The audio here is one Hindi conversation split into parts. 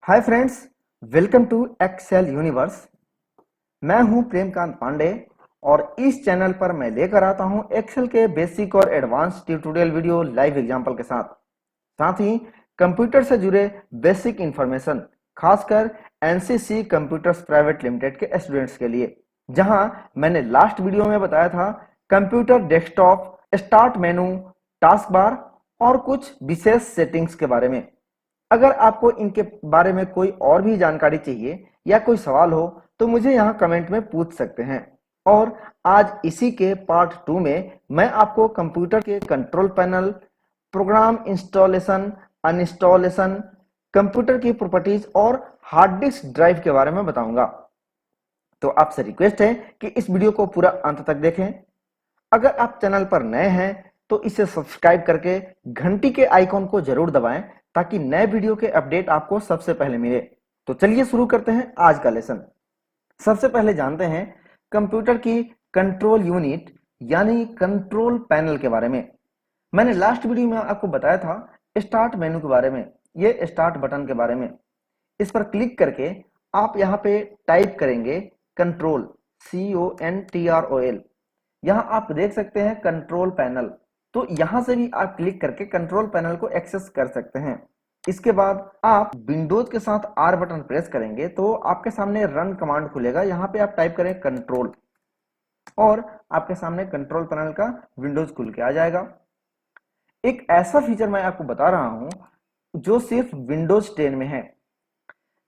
Hi friends, welcome to Excel universe. मैं हूं प्रेमकांत पांडे और इस चैनल पर मैं लेकर आता हूं एक्सेल के बेसिक और advance tutorial video live example के साथ ही कंप्यूटर से जुड़े बेसिक इंफॉर्मेशन, खासकर एनसीसी कंप्यूटर्स प्राइवेट लिमिटेड के स्टूडेंट्स के लिए। जहां मैंने लास्ट वीडियो में बताया था computer desktop, start menu, task bar और कुछ विशेष सेटिंग्स के बारे में। अगर आपको इनके बारे में कोई और भी जानकारी चाहिए या कोई सवाल हो तो मुझे यहाँ कमेंट में पूछ सकते हैं। और आज इसी के पार्ट 2 में मैं आपको कंप्यूटर के control panel, program installation, uninstallation, computer की प्रॉपर्टीज और हार्ड डिस्क ड्राइव के बारे में बताऊंगा। तो आपसे रिक्वेस्ट है कि इस वीडियो को पूरा अंत तक देखें। अगर आप चैनल पर नए हैं तो इसे सब्सक्राइब करके घंटी के आइकॉन को जरूर दबाएं ताकि नए वीडियो के अपडेट आपको सबसे पहले मिले। तो चलिए शुरू करते हैं आज का लेसन। सबसे पहले जानते हैं कंप्यूटर की कंट्रोल यूनिट यानी कंट्रोल पैनल के बारे में। मैंने लास्ट वीडियो में आपको बताया था स्टार्ट मेनू के बारे में, ये स्टार्ट बटन के बारे में। इस पर क्लिक करके आप यहाँ पे टाइप करेंगे कंट्रोल, CONTROL। यहाँ आप देख सकते हैं कंट्रोल पैनल। तो यहां से भी आप क्लिक करके कंट्रोल पैनल को एक्सेस कर सकते हैं। इसके बाद आप विंडोज के साथ R बटन प्रेस करेंगे तो आपके सामने रन कमांड खुलेगा। यहाँ पे आप टाइप करें कंट्रोल और आपके सामने कंट्रोल पैनल का विंडोज खुल के आ जाएगा। एक ऐसा फीचर मैं आपको बता रहा हूं जो सिर्फ विंडोज 10 में है।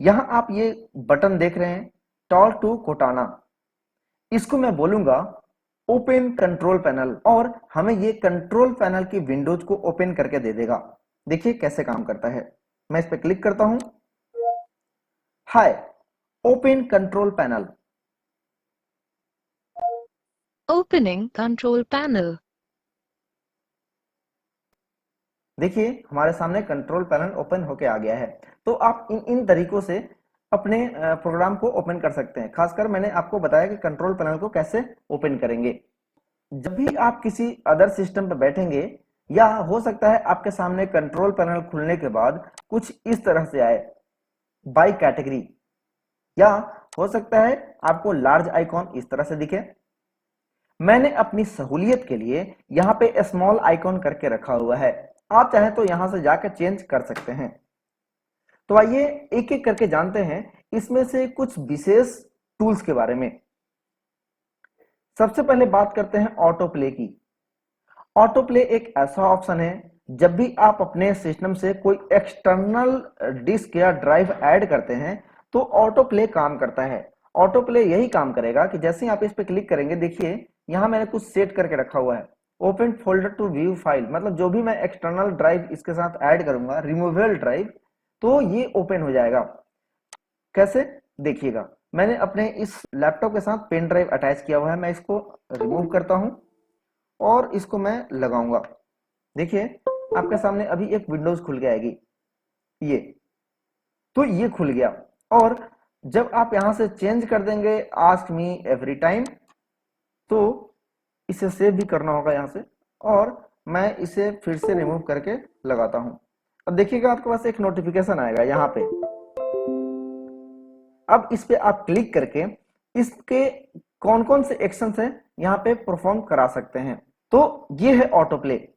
यहां आप ये बटन देख रहे हैं टॉल टू कोटाना, इसको मैं बोलूंगा ओपन कंट्रोल पैनल और हमें ये कंट्रोल पैनल की विंडोज को ओपन करके दे देगा। देखिए कैसे काम करता है। मैं इस पर क्लिक करता हूं। Hi, open control panel. Opening control panel. देखिए हमारे सामने कंट्रोल पैनल ओपन होके आ गया है। तो आप इन तरीकों से अपने प्रोग्राम को ओपन कर सकते हैं। खासकर मैंने आपको बताया कि कंट्रोल पैनल को कैसे ओपन करेंगे। जब भी आप किसी अदर सिस्टम पर बैठेंगे या हो सकता है आपके सामने कंट्रोल पैनल खुलने के बाद कुछ इस तरह से आए बाय कैटेगरी, या हो सकता है आपको लार्ज आइकॉन इस तरह से दिखे। मैंने अपनी सहूलियत के लिए यहाँ पे स्मॉल आइकॉन करके रखा हुआ है। आप चाहें तो यहां से जाकर चेंज कर सकते हैं। तो आइए एक एक करके जानते हैं इसमें से कुछ विशेष टूल्स के बारे में। सबसे पहले बात करते हैं ऑटो प्ले की। ऑटो प्ले एक ऐसा ऑप्शन है जब भी आप अपने सिस्टम से कोई एक्सटर्नल डिस्क या ड्राइव ऐड करते हैं तो ऑटो प्ले काम करता है। ऑटो प्ले यही काम करेगा कि जैसे ही आप इस पे क्लिक करेंगे, देखिए यहां मैंने कुछ सेट करके रखा हुआ है। Open folder to view file, मतलब जो भी मैं एक्सटर्नल ड्राइव इसके साथ ऐड करूंगा, रिमूवेबल ड्राइव, तो ये ओपन हो जाएगा। कैसे देखिएगा, मैंने अपने इस लैपटॉप के साथ पेन ड्राइव अटैच किया हुआ है। मैं इसको रिमूव करता हूं और इसको मैं लगाऊंगा। देखिए आपके सामने अभी एक विंडोज खुल के आएगी, ये तो ये खुल गया। और जब आप यहां से चेंज कर देंगे आस्क मी एवरी टाइम, तो इसे सेव भी करना होगा यहां से, और मैं इसे फिर से रिमूव करके लगाता हूं। अब देखिएगा आपके पास एक नोटिफिकेशन आएगा यहाँ पे। अब इस पे आप क्लिक करके इसके कौन कौन से एक्शन है यहाँ पे परफॉर्म करा सकते हैं। तो ये है ऑटो प्ले।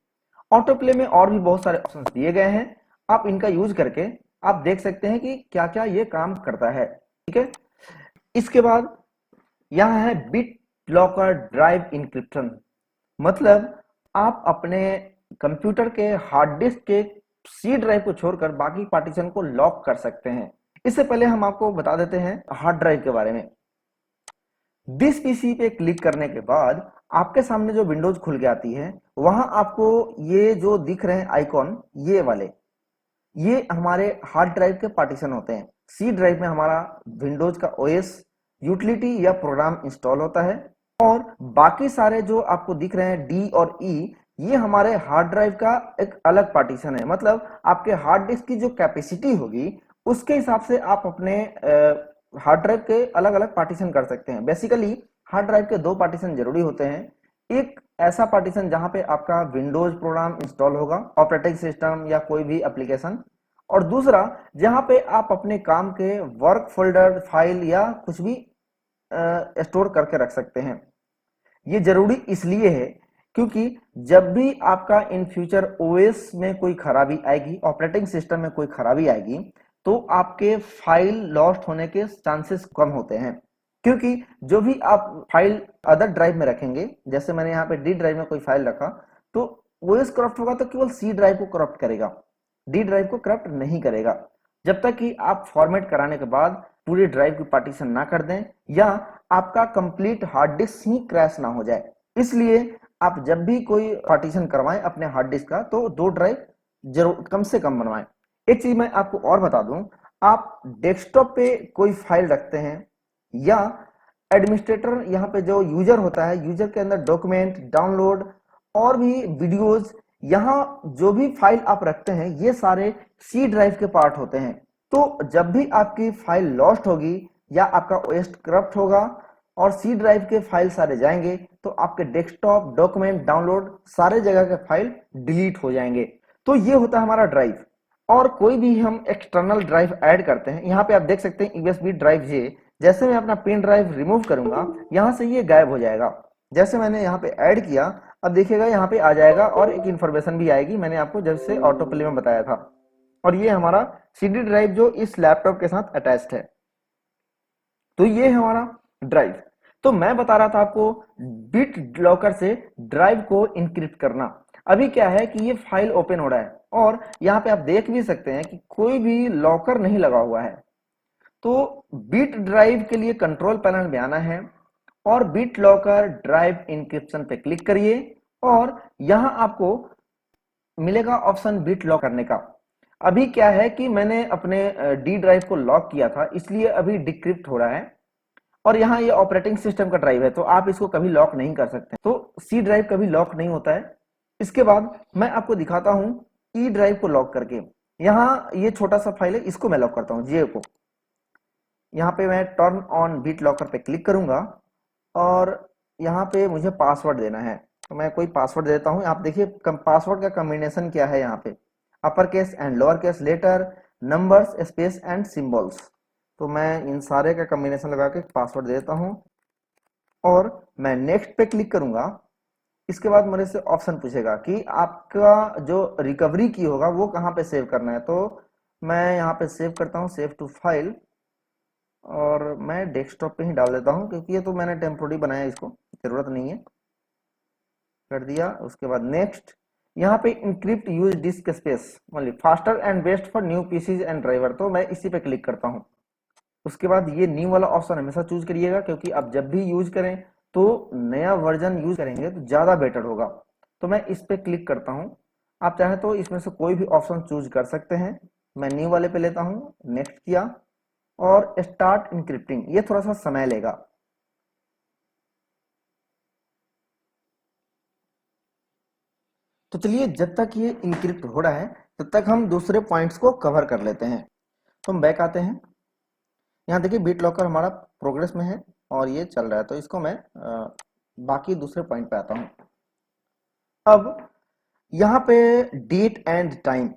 ऑटो प्ले में और भी बहुत सारे ऑप्शंस दिए गए हैं। आप इनका यूज करके आप देख सकते हैं कि क्या क्या ये काम करता है। ठीक है, इसके बाद यहां है बिट लॉकर ड्राइव इंक्रिप्शन, मतलब आप अपने कंप्यूटर के हार्ड डिस्क के सी ड्राइव को छोड़कर बाकी पार्टीशन को लॉक कर सकते हैं। इससे पहले हम आपको बता देते हैं हार्ड ड्राइव के बारे में। दिस पीसी पे क्लिक करने के बाद आपके सामने जो विंडोज खुल के आती है, वहां आपको ये जो दिख रहे हैं आइकॉन, ये वाले, ये हमारे हार्ड ड्राइव के पार्टीशन होते हैं। सी ड्राइव में हमारा विंडोज का ओएस, यूटिलिटी या प्रोग्राम इंस्टॉल होता है, और बाकी सारे जो आपको दिख रहे हैं डी और ई, ये हमारे हार्ड ड्राइव का एक अलग पार्टीशन है। मतलब आपके हार्ड डिस्क की जो कैपेसिटी होगी उसके हिसाब से आप अपने हार्ड ड्राइव के अलग अलग पार्टीशन कर सकते हैं। बेसिकली हार्ड ड्राइव के दो पार्टीशन जरूरी होते हैं। एक ऐसा पार्टीशन जहां पे आपका विंडोज प्रोग्राम इंस्टॉल होगा, ऑपरेटिंग सिस्टम या कोई भी एप्लीकेशन, और दूसरा जहां पे आप अपने काम के वर्क फोल्डर, फाइल या कुछ भी स्टोर करके रख सकते हैं। ये जरूरी इसलिए है क्योंकि जब भी आपका इन फ्यूचर ओएस में कोई खराबी आएगी, ऑपरेटिंग सिस्टम में कोई खराबी आएगी, तो आपके फाइल लॉस्ट होने के चांसेस कम होते हैं। क्योंकि जो भी आप फाइल अदर ड्राइव में रखेंगे, जैसे मैंने यहाँ पे डी ड्राइव में कोई फाइल रखा, तो ओएस करप्ट होगा तो केवल सी ड्राइव को करप्ट करेगा, डी ड्राइव को करप्ट नहीं करेगा। जब तक कि आप फॉर्मेट कराने के बाद पूरी ड्राइव की पार्टीशन ना कर दें या आपका कंप्लीट हार्ड डिस्क ही क्रैश ना हो जाए। इसलिए आप जब भी कोई पार्टीशन करवाएं अपने हार्ड डिस्क का, तो 2 ड्राइव जरूर कम से कम बनवाएं। एक चीज मैं आपको और बता दूं, आप डेस्कटॉप पे कोई फाइल रखते हैं या एडमिनिस्ट्रेटर, यहाँ पे जो यूजर होता है, यूजर के अंदर डॉक्यूमेंट, डाउनलोड और भी वीडियोज, यहाँ जो भी फाइल आप रखते हैं ये सारे सी ड्राइव के पार्ट होते हैं। तो जब भी आपकी फाइल लॉस्ट होगी या आपका ओएस करप्ट होगा और सी ड्राइव के फाइल सारे जाएंगे, तो आपके डेस्कटॉप, डॉक्यूमेंट, डाउनलोड सारे जगह के फाइल डिलीट हो जाएंगे। तो ये होता है हमारा ड्राइव। और कोई भी हम एक्सटर्नल ड्राइव ऐड करते हैं, यहाँ पे आप देख सकते हैं यूएसबी ड्राइव जे, जैसे मैं अपना पेन ड्राइव रिमूव करूंगा यहां से ये गायब हो जाएगा। जैसे मैंने यहाँ पे ऐड किया, अब देखिएगा यहाँ पे आ जाएगा और एक इंफॉर्मेशन भी आएगी, मैंने आपको जैसे ऑटो प्ले में बताया था। और ये हमारा सीडी ड्राइव जो इस लैपटॉप के साथ अटैच्ड है। तो ये है हमारा ड्राइव। तो मैं बता रहा था आपको बिट लॉकर से ड्राइव को इंक्रिप्ट करना। अभी क्या है कि ये फाइल ओपन हो रहा है और यहाँ पे आप देख भी सकते हैं कि कोई भी लॉकर नहीं लगा हुआ है। तो बिट ड्राइव के लिए कंट्रोल पैनल में आना है और बिट लॉकर ड्राइव इंक्रिप्शन पे क्लिक करिए और यहां आपको मिलेगा ऑप्शन बिट लॉक करने का। अभी क्या है कि मैंने अपने डी ड्राइव को लॉक किया था, इसलिए अभी डिक्रिप्ट हो रहा है। और यहाँ ये ऑपरेटिंग सिस्टम का ड्राइव है, तो आप इसको कभी लॉक नहीं कर सकते। तो सी ड्राइव कभी लॉक नहीं होता है। इसके बाद मैं आपको दिखाता हूं ई ड्राइव को लॉक करके। यहाँ ये छोटा सा फाइल है, इसको मैं लॉक करता हूँ, जे को। यहाँ पे मैं टर्न ऑन बिट लॉकर पे क्लिक करूंगा और यहाँ पे मुझे पासवर्ड देना है, तो मैं कोई पासवर्ड देता हूँ। आप देखिए पासवर्ड का कॉम्बिनेशन क्या है, यहाँ पे upper case and lower case letter, numbers, space and symbols. तो मैं इन सारे का कॉम्बिनेशन लगा के पासवर्ड देता हूँ और मैं नेक्स्ट पे क्लिक करूंगा। इसके बाद मेरे से ऑप्शन पूछेगा कि आपका जो रिकवरी की होगा वो कहाँ पे सेव करना है। तो मैं यहाँ पे सेव करता हूँ, सेव टू फाइल, और मैं डेस्कटॉप पे ही डाल देता हूँ क्योंकि ये तो मैंने टेम्पोररी बनाया, इसको जरूरत नहीं है। कर दिया। उसके बाद नेक्स्ट, यहाँ पे encrypt use disk space only faster and best for new PCs and driver, तो मैं इसी पे क्लिक करता हूँ। उसके बाद ये न्यू वाला ऑप्शन हमेशा चूज करिएगा क्योंकि आप जब भी यूज करें तो नया वर्जन यूज करेंगे तो ज्यादा बेटर होगा। तो मैं इस पे क्लिक करता हूँ। आप चाहे तो इसमें से कोई भी ऑप्शन चूज कर सकते हैं। मैं न्यू वाले पे लेता हूँ, नेक्स्ट किया और स्टार्ट इंक्रिप्टिंग। ये थोड़ा सा समय लेगा। तो चलिए, जब तक ये इंक्रिप्ट हो रहा है तब तक हम दूसरे पॉइंट्स को कवर कर लेते हैं। तो हम बैक आते हैं। यहाँ देखिए बिट लॉकर हमारा प्रोग्रेस में है और ये चल रहा है, तो इसको मैं बाकी दूसरे पॉइंट पे आता हूँ। अब यहाँ पे डेट एंड टाइम,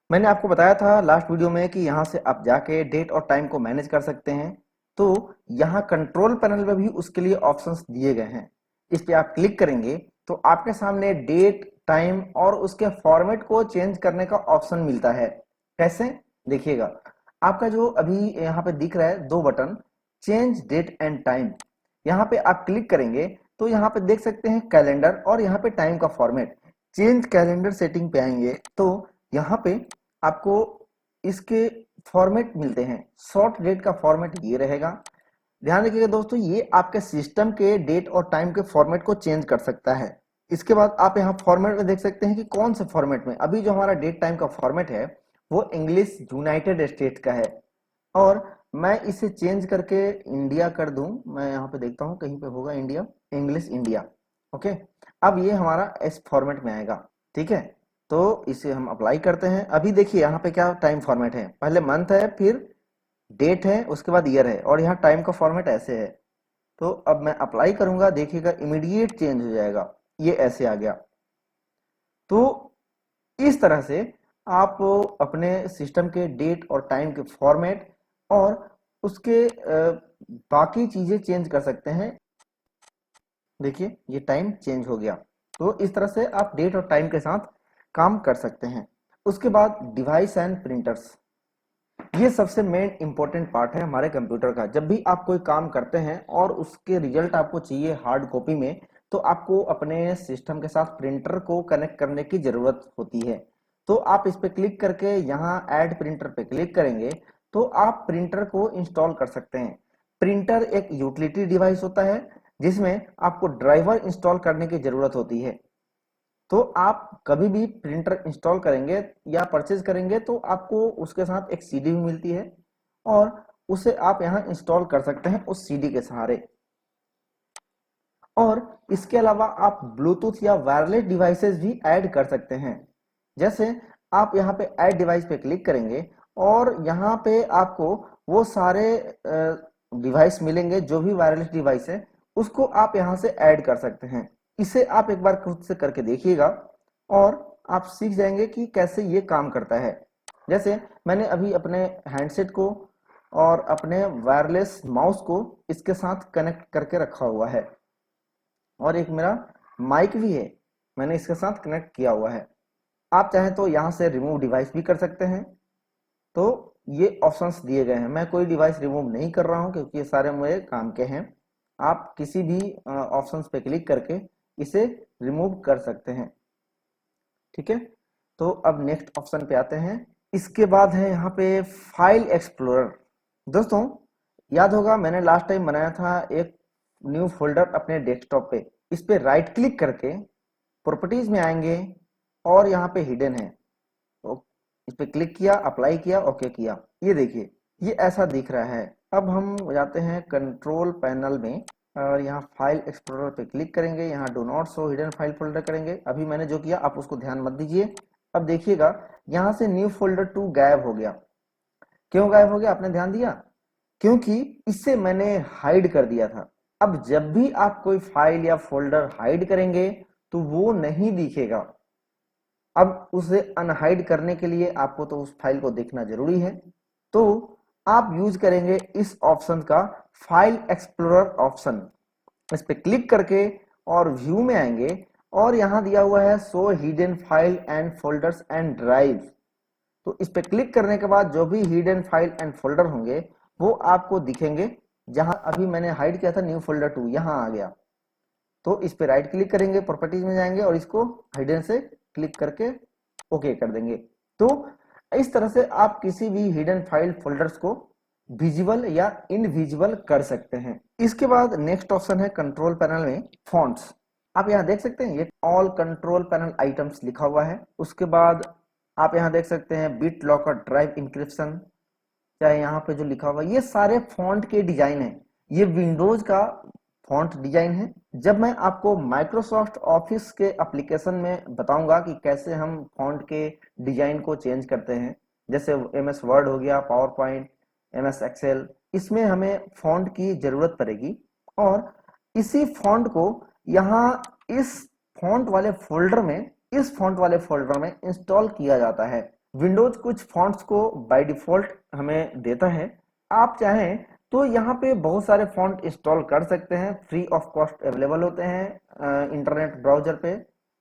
मैंने आपको बताया था लास्ट वीडियो में कि यहाँ से आप जाके डेट और टाइम को मैनेज कर सकते हैं। तो यहाँ कंट्रोल पैनल में भी उसके लिए ऑप्शंस दिए गए हैं। इस पे आप क्लिक करेंगे तो आपके सामने डेट, टाइम और उसके फॉर्मेट को चेंज करने का ऑप्शन मिलता है। कैसे, देखिएगा। आपका जो अभी यहाँ पे दिख रहा है 2 button, change date and time, यहाँ पे आप क्लिक करेंगे तो यहाँ पे देख सकते हैं कैलेंडर और यहाँ पे टाइम का फॉर्मेट। चेंज कैलेंडर सेटिंग पे आएंगे तो यहाँ पे आपको इसके फॉर्मेट मिलते हैं। शॉर्ट डेट का फॉर्मेट ये रहेगा। ध्यान रखिएगा दोस्तों, ये आपके सिस्टम के डेट और टाइम के फॉर्मेट को चेंज कर सकता है। इसके बाद आप यहाँ फॉर्मेट में देख सकते हैं कि कौन से फॉर्मेट में। अभी जो हमारा डेट टाइम का फॉर्मेट है वो इंग्लिश यूनाइटेड स्टेट का है और मैं इसे चेंज करके इंडिया कर दूं। मैं यहाँ पे देखता हूँ कहीं पे होगा इंडिया, इंग्लिश इंडिया। ओके, अब ये हमारा इस फॉर्मेट में आएगा। ठीक है, तो इसे हम अप्लाई करते हैं। अभी देखिए यहाँ पे क्या टाइम फॉर्मेट है, पहले मंथ है, फिर डेट है, उसके बाद ईयर है और यहाँ टाइम का फॉर्मेट ऐसे है। तो अब मैं अप्लाई करूंगा, देखिएगा इमीडिएट चेंज हो जाएगा, ये ऐसे आ गया। तो इस तरह से आप अपने सिस्टम के डेट और टाइम के फॉर्मेट और उसके बाकी चीजें चेंज कर सकते हैं। देखिए ये टाइम चेंज हो गया। तो इस तरह से आप डेट और टाइम के साथ काम कर सकते हैं। उसके बाद डिवाइस एंड प्रिंटर्स, ये सबसे मेन इंपॉर्टेंट पार्ट है हमारे कंप्यूटर का। जब भी आप कोई काम करते हैं और उसके रिजल्ट आपको चाहिए हार्ड कॉपी में, तो आपको अपने सिस्टम के साथ प्रिंटर को कनेक्ट करने की जरूरत होती है। तो आप इस पे क्लिक करके यहाँ ऐड प्रिंटर पे क्लिक करेंगे तो आप प्रिंटर को इंस्टॉल कर सकते हैं। प्रिंटर एक यूटिलिटी डिवाइस होता है जिसमें आपको ड्राइवर इंस्टॉल करने की जरूरत होती है। तो आप कभी भी प्रिंटर इंस्टॉल करेंगे या परचेज करेंगे तो आपको उसके साथ एक सीडी भी मिलती है और उसे आप यहाँ इंस्टॉल कर सकते हैं उस सीडी के सहारे। और इसके अलावा आप ब्लूटूथ या वायरलेस डिवाइसेस भी ऐड कर सकते हैं। जैसे आप यहाँ पे ऐड डिवाइस पे क्लिक करेंगे और यहाँ पे आपको वो सारे डिवाइस मिलेंगे जो भी वायरलेस डिवाइस है, उसको आप यहाँ से ऐड कर सकते हैं। इसे आप एक बार खुद से करके देखिएगा और आप सीख जाएंगे कि कैसे ये काम करता है। जैसे मैंने अभी अपने हैंडसेट को और अपने वायरलेस माउस को इसके साथ कनेक्ट करके रखा हुआ है और एक मेरा माइक भी है, मैंने इसके साथ कनेक्ट किया हुआ है। आप चाहें तो यहाँ से रिमूव डिवाइस भी कर सकते हैं। तो ये ऑप्शंस दिए गए हैं। मैं कोई डिवाइस रिमूव नहीं कर रहा हूँ क्योंकि ये सारे मेरे काम के हैं। आप किसी भी ऑप्शंस पे क्लिक करके इसे रिमूव कर सकते हैं। ठीक है, तो अब नेक्स्ट ऑप्शन पे आते हैं। इसके बाद है यहाँ पे फाइल एक्सप्लोरर। दोस्तों याद होगा मैंने लास्ट टाइम बनाया था एक न्यू फोल्डर अपने डेस्कटॉप पे। इस पे राइट क्लिक करके प्रॉपर्टीज में आएंगे और यहाँ पे हिडन है, तो इस पे क्लिक किया, अप्लाई किया, ओके किया। ये देखिए ये ऐसा दिख रहा है। अब हम जाते हैं कंट्रोल पैनल में और यहाँ फाइल एक्सप्लोरर पे क्लिक करेंगे, यहाँ do not show hidden file folder करेंगे। अभी मैंने जो किया आप उसको ध्यान मत दीजिए। अब देखिएगा यहाँ से न्यू फोल्डर 2 गायब हो गया। क्यों गायब हो गया आपने ध्यान दिया? क्योंकि इसे मैंने हाइड कर दिया था। अब जब भी आप कोई फाइल या फोल्डर हाइड करेंगे तो वो नहीं दिखेगा। अब उसे अनहाइड करने के लिए आपको तो उस फाइल को देखना जरूरी है। तो आप यूज करेंगे इस ऑप्शन का, फाइल एक्सप्लोरर ऑप्शन। इस पे क्लिक करके और व्यू में आएंगे और यहां दिया हुआ है show hidden file and folders and drive. तो इस पे क्लिक करने के बाद जो भी हिडन फाइल एंड फोल्डर होंगे वो आपको दिखेंगे। जहां अभी मैंने हाइड किया था न्यू फोल्डर 2 यहां आ गया। तो इस पे राइट क्लिक करेंगे, प्रॉपर्टीज में जाएंगे और इसको हिडन से क्लिक करके ओके कर देंगे। तो इस तरह से आप किसी भी हिडन फाइल फोल्डर्स को विजिबल या इनविजिबल कर सकते हैं। इसके बाद नेक्स्ट ऑप्शन है कंट्रोल पैनल में फॉन्ट्स। आप यहाँ देख सकते हैं ये ऑल कंट्रोल पैनल आइटम्स लिखा हुआ है। उसके बाद आप यहाँ देख सकते हैं बिट लॉकर ड्राइव इंक्रिप्शन, चाहे यहाँ पे जो लिखा हुआ है ये सारे फॉन्ट के डिजाइन है। ये विंडोज का फॉन्ट डिजाइन है। जब मैं आपको माइक्रोसॉफ्ट ऑफिस के एप्लीकेशन में बताऊंगा कि कैसे हम फॉन्ट के डिजाइन को चेंज करते हैं, जैसे एमएस वर्ड हो गया, पावर पॉइंट, एमएस एक्सेल, इसमें हमें फॉन्ट की जरूरत पड़ेगी और इसी फॉन्ट को यहाँ इस फॉन्ट वाले फोल्डर में, इस फॉन्ट वाले फोल्डर में इंस्टॉल किया जाता है। विंडोज कुछ फॉन्ट्स को बाय डिफॉल्ट हमें देता है। आप चाहें तो यहाँ पे बहुत सारे फॉन्ट इंस्टॉल कर सकते हैं, फ्री ऑफ कॉस्ट अवेलेबल होते हैं इंटरनेट ब्राउजर पे।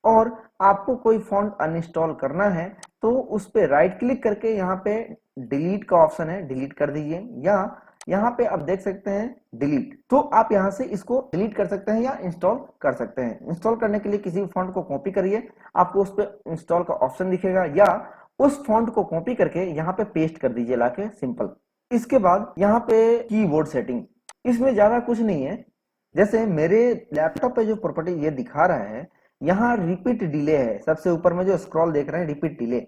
और आपको कोई फॉन्ट अनइंस्टॉल करना है तो उस पे राइट क्लिक करके यहाँ पे डिलीट का ऑप्शन है, डिलीट कर दीजिए। या यहाँ पे आप देख सकते हैं डिलीट, तो आप यहाँ से इसको डिलीट कर सकते हैं या इंस्टॉल कर सकते हैं। इंस्टॉल करने के लिए किसी भी फॉन्ट को कॉपी करिए, आपको उस पर इंस्टॉल का ऑप्शन दिखेगा, या उस फॉन्ट को कॉपी करके यहाँ पे पेस्ट कर दीजिए लाके, सिंपल। इसके बाद यहाँ पे कीबोर्ड सेटिंग, इसमें ज्यादा कुछ नहीं है। जैसे मेरे लैपटॉप पे जो प्रॉपर्टी ये दिखा रहा है, यहाँ रिपीट डिले है, सबसे ऊपर में जो स्क्रॉल देख रहे हैं रिपीट डिले।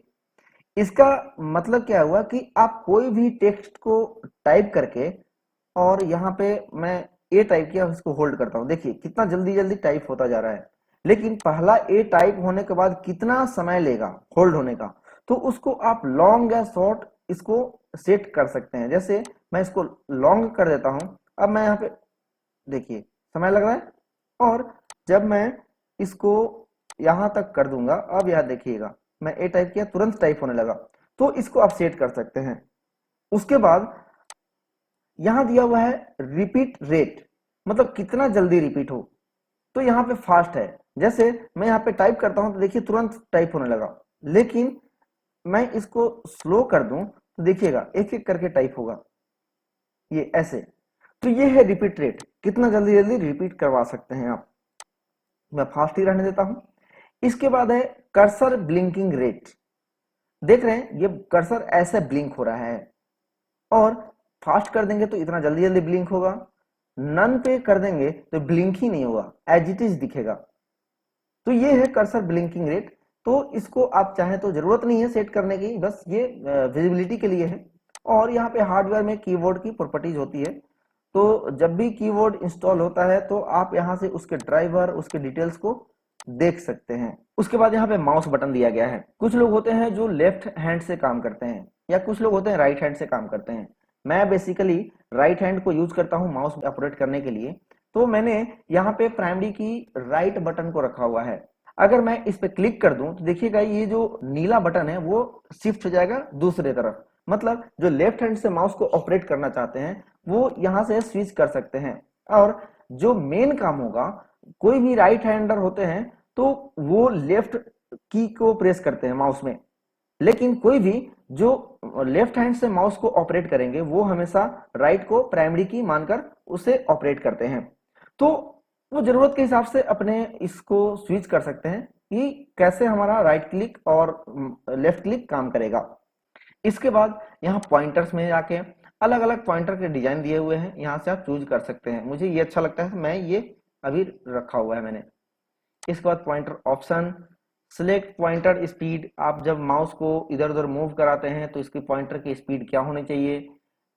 इसका मतलब क्या हुआ कि आप कोई भी टेक्स्ट को टाइप करके, और यहाँ पे मैं ए टाइप किया, इसको होल्ड करता हूं, देखिए कितना जल्दी जल्दी टाइप होता जा रहा है। लेकिन पहला ए टाइप होने के बाद कितना समय लेगा होल्ड होने का, तो उसको आप लॉन्ग या शॉर्ट इसको सेट कर सकते हैं। जैसे मैं इसको लॉन्ग कर देता हूं, अब मैं यहाँ पे देखिए समय लग रहा है। और जब मैं इसको यहां तक कर दूंगा, अब याद देखिएगा मैं ए टाइप किया, तुरंत टाइप होने लगा, तो इसको आप सेट कर सकते हैं। उसके बाद यहां दिया हुआ है रिपीट रेट, मतलब कितना जल्दी रिपीट हो, तो यहाँ पे फास्ट है। जैसे मैं यहाँ पे टाइप करता हूं तो देखिए तुरंत टाइप होने लगा, लेकिन मैं इसको स्लो कर दूं तो देखिएगा एक एक करके टाइप होगा, ये ऐसे। तो ये है रिपीट रेट, कितना जल्दी जल्दी रिपीट करवा सकते हैं आप। मैं फास्ट ही रहने देता हूं। इसके बाद है कर्सर ब्लिंकिंग रेट। देख रहे हैं ये कर्सर ऐसे ब्लिंक हो रहा है, और फास्ट कर देंगे तो इतना जल्दी जल्दी ब्लिंक होगा, नन पे कर देंगे तो ब्लिंक ही नहीं होगा, एज इट इज दिखेगा। तो ये है कर्सर ब्लिंकिंग रेट। तो इसको आप चाहें तो जरूरत नहीं है सेट करने की, बस ये विजिबिलिटी के लिए है। और यहाँ पे हार्डवेयर में कीबोर्ड की प्रॉपर्टीज होती है, तो जब भी कीबोर्ड इंस्टॉल होता है तो आप यहाँ से उसके ड्राइवर, उसके डिटेल्स को देख सकते हैं। उसके बाद यहाँ पे माउस बटन दिया गया है। कुछ लोग होते हैं जो लेफ्ट हैंड से काम करते हैं, या कुछ लोग होते हैं राइट हैंड से काम करते हैं। मैं बेसिकली राइट हैंड को यूज करता हूँ माउस ऑपरेट करने के लिए, तो मैंने यहाँ पे प्राइमरी की राइट बटन को रखा हुआ है। अगर मैं इस पे क्लिक कर दूं तो देखिएगा ये जो नीला बटन है वो शिफ्ट हो जाएगा दूसरे तरफ, मतलब जो लेफ्ट हैंड से माउस को ऑपरेट करना चाहते हैं वो यहां से स्विच कर सकते हैं। और जो मेन काम होगा, कोई भी राइट हैंडर होते हैं तो वो लेफ्ट की को प्रेस करते हैं माउस में, लेकिन कोई भी जो लेफ्ट हैंड से माउस को ऑपरेट करेंगे वो हमेशा राइट को प्राइमरी की मानकर उसे ऑपरेट करते हैं। तो वो जरूरत के हिसाब से अपने इसको स्विच कर सकते हैं कि कैसे हमारा राइट क्लिक और लेफ्ट क्लिक काम करेगा। इसके बाद यहाँ पॉइंटर्स में जाके अलग अलग पॉइंटर के डिजाइन दिए हुए हैं, यहाँ से आप चूज कर सकते हैं। मुझे ये अच्छा लगता है, मैं ये अभी रखा हुआ है मैंने। इसके बाद pointer option, select pointer speed, आप जब माउस को इधर उधर मूव कराते हैं तो इसकी पॉइंटर की स्पीड क्या होनी चाहिए,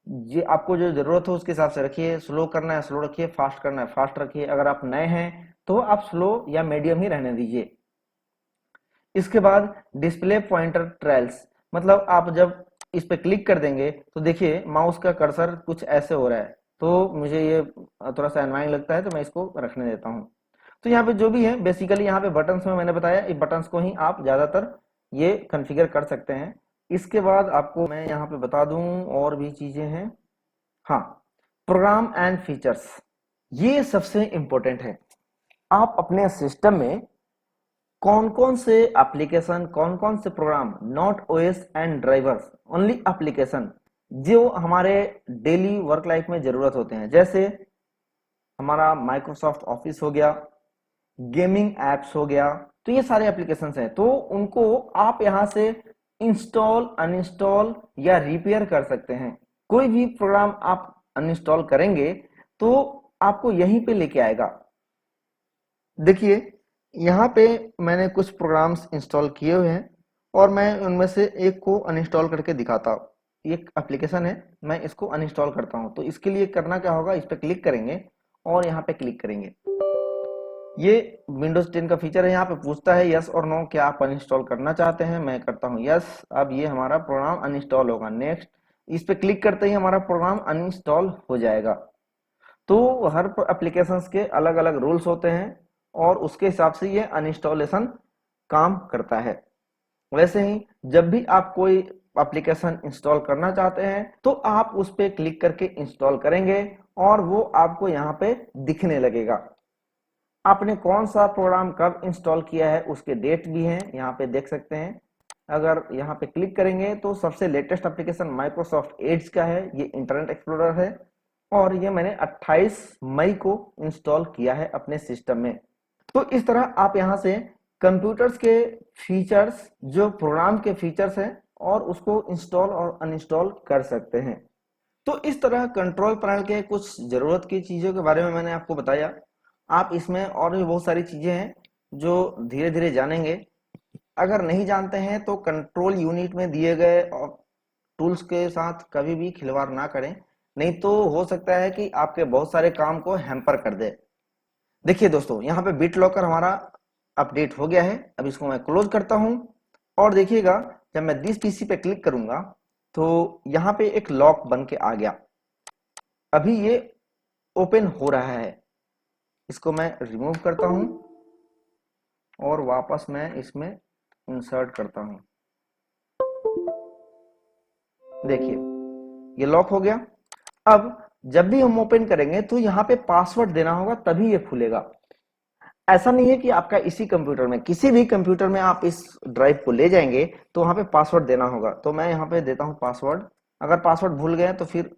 ये आपको जो जरूरत हो उसके हिसाब से रखिए। स्लो करना है स्लो रखिए, फास्ट करना है फास्ट रखिए। अगर आप नए हैं तो आप स्लो या मीडियम ही रहने दीजिए। इसके बाद डिस्प्ले पॉइंटर ट्रेल्स, मतलब आप जब इस पे क्लिक कर देंगे तो देखिए माउस का कर्सर कुछ ऐसे हो रहा है, तो मुझे ये थोड़ा सा एनवाइंग लगता है तो मैं इसको रखने देता हूँ। तो यहाँ पे जो भी है बेसिकली यहाँ पे बटन्स में मैंने बताया, इन बटन्स को ही आप ज्यादातर ये कॉन्फ़िगर कर सकते हैं। इसके बाद आपको मैं यहाँ पे बता दूं और भी चीजें हैं। हाँ, प्रोग्राम एंड फीचर्स, ये सबसे इंपॉर्टेंट है। आप अपने सिस्टम में कौन कौन से एप्लीकेशन, कौन कौन से program, not OS and drivers, only application, जो हमारे डेली वर्क लाइफ में जरूरत होते हैं, जैसे हमारा माइक्रोसॉफ्ट ऑफिस हो गया, गेमिंग एप्स हो गया, तो ये सारे एप्लीकेशंस हैं, तो उनको आप यहां से इंस्टॉल, अनइंस्टॉल या रिपेयर कर सकते हैं। कोई भी प्रोग्राम आप अनइंस्टॉल करेंगे तो आपको यहीं पे लेके आएगा। देखिए यहाँ पे मैंने कुछ प्रोग्राम्स इंस्टॉल किए हुए हैं और मैं उनमें से एक को अनइंस्टॉल करके दिखाता हूँ। एक एप्लीकेशन है, मैं इसको अनइंस्टॉल करता हूँ। तो इसके लिए करना क्या होगा, इस पर क्लिक करेंगे और यहाँ पे क्लिक करेंगे। ये विंडोज 10 का फीचर है, यहाँ पे पूछता है यस और नो, क्या आप अनइंस्टॉल करना चाहते हैं। मैं करता हूँ यस। अब ये हमारा प्रोग्राम अनइंस्टॉल होगा। नेक्स्ट, इस पे क्लिक करते ही हमारा प्रोग्राम अनइंस्टॉल हो जाएगा। तो हर एप्लीकेशंस के अलग अलग रूल्स होते हैं और उसके हिसाब से ये अनइंस्टॉलेशन काम करता है। वैसे ही जब भी आप कोई एप्लीकेशन इंस्टॉल करना चाहते हैं तो आप उस पर क्लिक करके इंस्टॉल करेंगे और वो आपको यहाँ पे दिखने लगेगा। आपने कौन सा प्रोग्राम कब इंस्टॉल किया है उसके डेट भी हैं, यहाँ पे देख सकते हैं। अगर यहाँ पे क्लिक करेंगे तो सबसे लेटेस्ट एप्लीकेशन माइक्रोसॉफ्ट एड्स का है, ये इंटरनेट एक्सप्लोरर है और ये मैंने 28 मई को इंस्टॉल किया है अपने सिस्टम में। तो इस तरह आप यहाँ से कंप्यूटर्स के फीचर्स, जो प्रोग्राम के फीचर्स हैं, और उसको इंस्टॉल और अनइंस्टॉल कर सकते हैं। तो इस तरह कंट्रोल पैनल के कुछ जरूरत की चीजों के बारे में मैंने आपको बताया। आप इसमें और भी बहुत सारी चीजें हैं जो धीरे धीरे जानेंगे। अगर नहीं जानते हैं तो कंट्रोल यूनिट में दिए गए टूल्स के साथ कभी भी खिलवाड़ ना करें, नहीं तो हो सकता है कि आपके बहुत सारे काम को हैम्पर कर दे। देखिए दोस्तों, यहाँ पे बिट लॉकर हमारा अपडेट हो गया है। अब इसको मैं क्लोज करता हूं और देखिएगा जब मैं दिस पीसी पे क्लिक करूंगा तो यहाँ पे एक लॉक बन के आ गया। अभी ये ओपन हो रहा है। इसको मैं रिमूव करता हूं और वापस मैं इसमें इंसर्ट करता हूं। देखिए ये लॉक हो गया। अब जब भी हम ओपन करेंगे तो यहाँ पे पासवर्ड देना होगा, तभी ये खुलेगा। ऐसा नहीं है कि आपका इसी कंप्यूटर में, किसी भी कंप्यूटर में आप इस ड्राइव को ले जाएंगे तो वहां पे पासवर्ड देना होगा। तो मैं यहाँ पे देता हूँ पासवर्ड। अगर पासवर्ड भूल गए तो फिर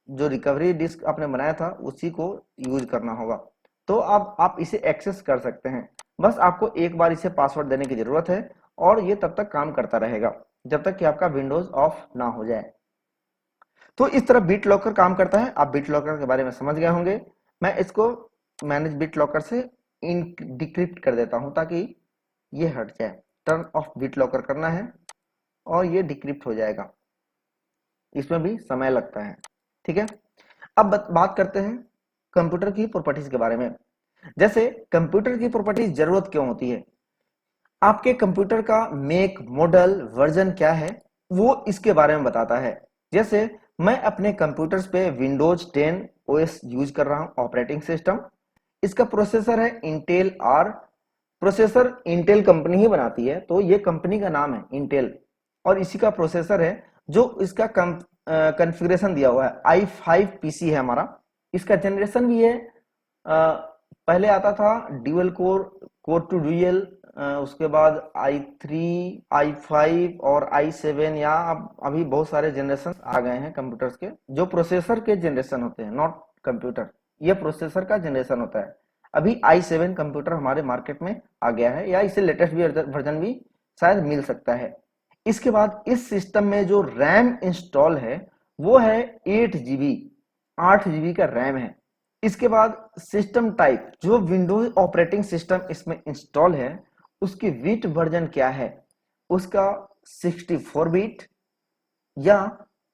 जो रिकवरी डिस्क आपने बनाया था उसी को यूज करना होगा। तो अब आप इसे एक्सेस कर सकते हैं। बस आपको एक बार इसे पासवर्ड देने की जरूरत है और ये तब तक काम करता रहेगा जब तक कि आपका विंडोज ऑफ ना हो जाए। तो इस तरह बीट लॉकर काम करता है। आप बीट लॉकर के बारे में समझ गए होंगे। मैं इसको मैनेज बीट लॉकर से डिक्रिप्ट कर देता हूं ताकि ये हट जाए। टर्न ऑफ बीट लॉकर करना है और ये डिक्रिप्ट हो जाएगा। इसमें भी समय लगता है, ठीक है। अब बात करते हैं कंप्यूटर की प्रॉपर्टीज के बारे में। जैसे कंप्यूटर की प्रॉपर्टीज जरूरत क्यों होती है, आपके कंप्यूटर का मेक, मॉडल, वर्जन क्या है वो इसके बारे में बताता है। जैसे मैं अपने कंप्यूटर्स पे विंडोज 10 ओएस यूज कर रहा हूं, ऑपरेटिंग सिस्टम। इसका प्रोसेसर है Intel R. Processor Intel company ही बनाती है, तो ये कंपनी का नाम है इंटेल और इसी का प्रोसेसर है। जो इसका कॉन्फ़िगरेशन दिया हुआ है i5 पीसी है हमारा। इसका जनरेशन भी है, पहले आता था ड्यूअल कोर टू ड्यूअल, उसके बाद i3, i5 और i7, या अभी बहुत सारे जनरेशन आ गए हैं कंप्यूटर्स के जो प्रोसेसर के जनरेशन होते हैं, नॉट कंप्यूटर। ये प्रोसेसर का जनरेशन होता है। अभी i7 कंप्यूटर हमारे मार्केट में आ गया है, या इससे लेटेस्ट वर्जन भी शायद मिल सकता है। इसके बाद इस सिस्टम में जो रैम इंस्टॉल है वो है 8 GB, 8 GB का रैम है। इसके बाद सिस्टम टाइप, जो विंडोज ऑपरेटिंग सिस्टम इसमें इंस्टॉल है उसकी बिट वर्जन क्या है, उसका 64 बिट या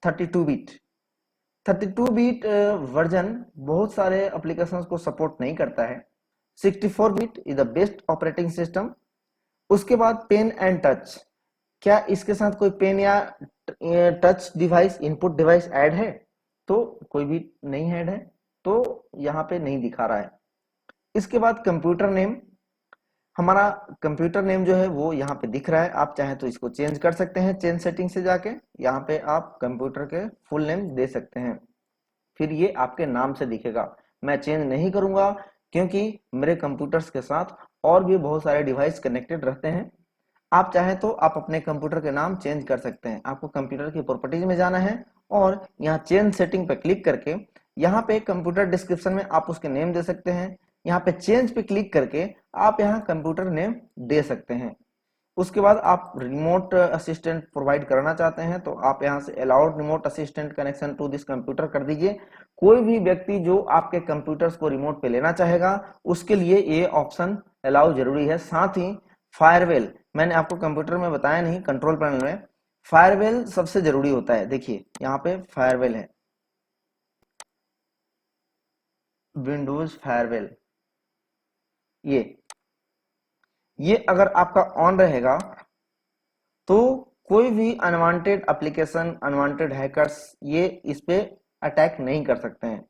32 बिट। 32 बिट वर्जन बहुत सारे एप्लीकेशंस को सपोर्ट नहीं करता है। 64 bit is the best operating system. उसके बाद पेन एंड टच, क्या इसके साथ कोई पेन या touch device, input device add है, तो कोई भी नहीं ऐड है, तो यहाँ पे नहीं दिखा रहा है। इसके बाद कंप्यूटर नेम, हमारा कंप्यूटर नेम जो है वो यहाँ पे दिख रहा है। आप चाहे तो इसको चेंज कर सकते हैं, चेंज सेटिंग से जाके यहाँ पे आप कंप्यूटर के फुल नेम दे सकते हैं, फिर ये आपके नाम से दिखेगा। मैं चेंज नहीं करूंगा क्योंकि मेरे कंप्यूटर्स के साथ और भी बहुत सारे डिवाइस कनेक्टेड रहते हैं। आप चाहे तो आप अपने कंप्यूटर के नाम चेंज कर सकते हैं। आपको कंप्यूटर की प्रॉपर्टीज में जाना है और यहाँ चेंज सेटिंग पे क्लिक करके यहाँ पे कंप्यूटर डिस्क्रिप्शन में आप उसके नेम दे सकते हैं। यहाँ पे चेंज पे क्लिक करके आप यहाँ कंप्यूटर नेम दे सकते हैं। उसके बाद आप रिमोट असिस्टेंट प्रोवाइड करना चाहते हैं तो आप यहाँ से allowed remote assistant connection to this computer कर दीजिए। कोई भी व्यक्ति जो आपके कंप्यूटर्स को रिमोट पे लेना चाहेगा उसके लिए ये ऑप्शन अलाउ जरूरी है। साथ ही फायरवेल, मैंने आपको कंप्यूटर में बताया नहीं, कंट्रोल पैनल में फायरवेल सबसे जरूरी होता है। देखिए यहाँ पे फायरवेल है, विंडोज फायरवेल, ये अगर आपका ऑन रहेगा तो कोई भी अनवांटेड एप्लीकेशन, अनवांटेड हैकर्स ये इस पे अटैक नहीं कर सकते हैं,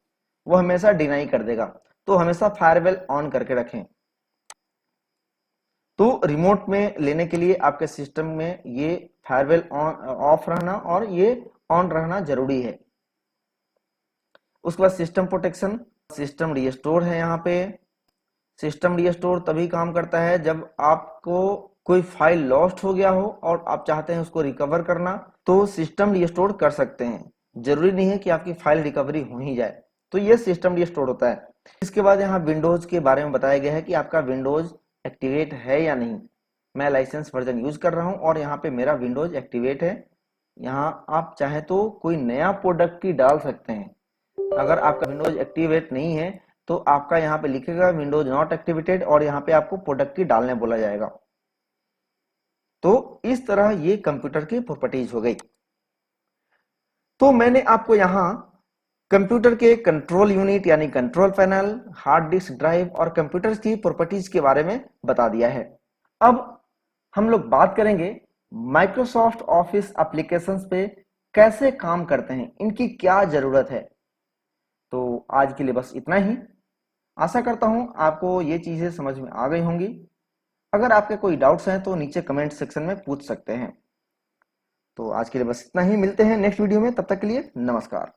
वो हमेशा डिनाई कर देगा। तो हमेशा फायरवेल ऑन करके रखें। तो रिमोट में लेने के लिए आपके सिस्टम में ये फायरवेल ऑफ रहना और ये ऑन रहना जरूरी है। उसके बाद सिस्टम प्रोटेक्शन, सिस्टम रिस्टोर है। यहाँ पे सिस्टम रिस्टोर तभी काम करता है जब आपको कोई फाइल लॉस्ट हो गया हो और आप चाहते हैं उसको रिकवर करना, तो सिस्टम रिस्टोर कर सकते हैं। जरूरी नहीं है कि आपकी फाइल रिकवरी हो ही जाए, तो ये सिस्टम रिस्टोर होता है। इसके बाद यहाँ विंडोज के बारे में बताया गया है कि आपका विंडोज एक्टिवेट है या नहीं। मैं लाइसेंस वर्जन यूज कर रहा हूं और यहाँ पे मेरा विंडोज एक्टिवेट है। यहाँ आप चाहे तो कोई नया प्रोडक्ट की डाल सकते हैं। अगर आपका विंडोज एक्टिवेट नहीं है तो आपका यहाँ पे लिखेगा विंडोज नॉट एक्टिवेटेड और यहाँ पे आपको प्रोडक्ट की डालने बोला जाएगा। तो इस तरह ये कंप्यूटर की प्रॉपर्टीज हो गई। तो मैंने आपको यहाँ कंप्यूटर के कंट्रोल यूनिट यानी control panel, hard disk drive और कंप्यूटर्स की प्रॉपर्टीज के बारे में बता दिया है। अब हम लोग बात करेंगे माइक्रोसॉफ्ट ऑफिस एप्लीकेशंस पे कैसे काम करते हैं, इनकी क्या जरूरत है। तो आज के लिए बस इतना ही। आशा करता हूं आपको ये चीजें समझ में आ गई होंगी। अगर आपके कोई डाउट्स हैं तो नीचे कमेंट सेक्शन में पूछ सकते हैं। तो आज के लिए बस इतना ही, मिलते हैं नेक्स्ट वीडियो में, तब तक के लिए नमस्कार।